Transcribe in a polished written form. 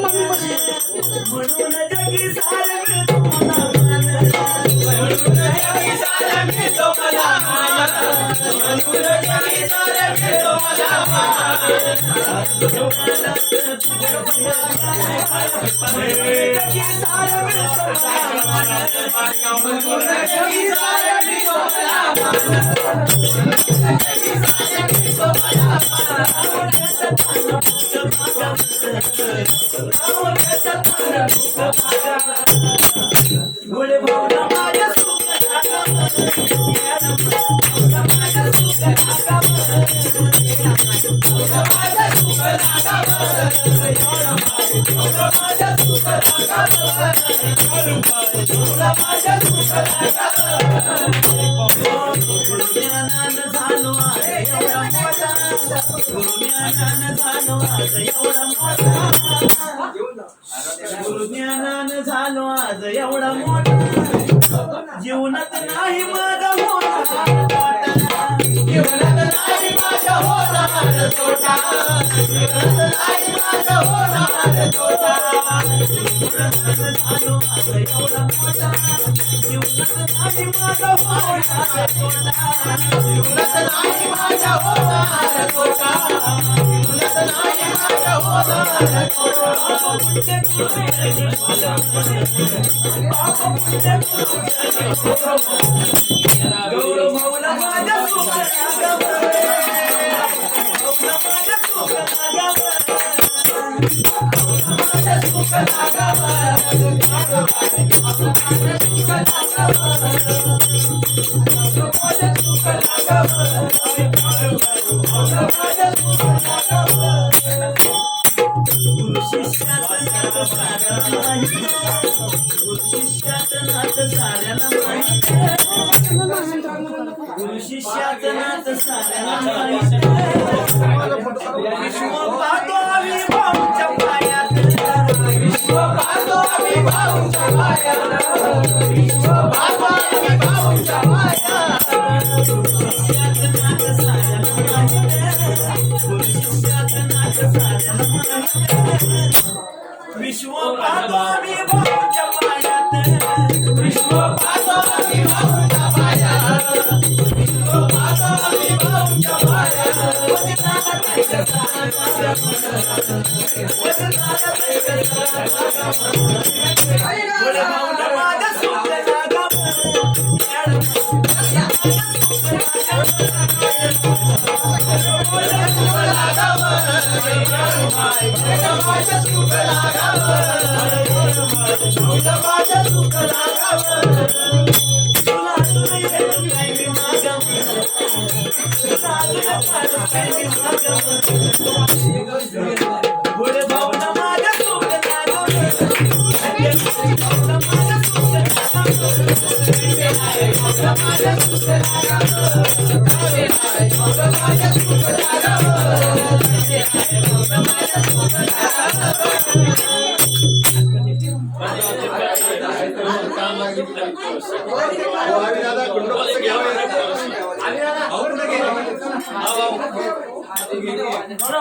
mummy बसली म्हणून जगी सारे मिळतो मला मान म्हणून जगी सारे मिळतो मला मान म्हणून जगी सारे मिळतो मला मान जगी सारे मिळतो गोळे भावना माझ्या गुरुज्ञानानं झालो आज एवढा मोठा जीवनात नाही माझा होणार जीवनात नाही माझा होणार तोटा जीवनात नाही माझा होणार तोटा झालो आज एवढा मोठा जीवनात नाही माझा होणार तोटा जीवनात नाही माझा होणार तोटा जीवनात नाही माझा होणार तोटा गौरव मौला माझ्या गुरु शिष्याचं नातं साऱ्याला माहिती गुरु शिष्याचं नातं साऱ्याला माहिती विश्व पाहतो आम्ही भाऊच्या पायात विश्व पाहतो आम्ही भाऊच्या पायात विश्व पाहतो आम्ही भाऊच्या पायात गुरु शिष्याचं नातं साऱ्याला माहिती गुरु शिष्याचं नातं साऱ्याला माहिती विश्व पाहतो आम्ही भाऊच्या पायात विश्व पाहतो आम्ही भाऊच्या पायात विश्व पाहतो आम्ही भाऊच्या पायात भाऊला माझ्या सुखाला गम दादा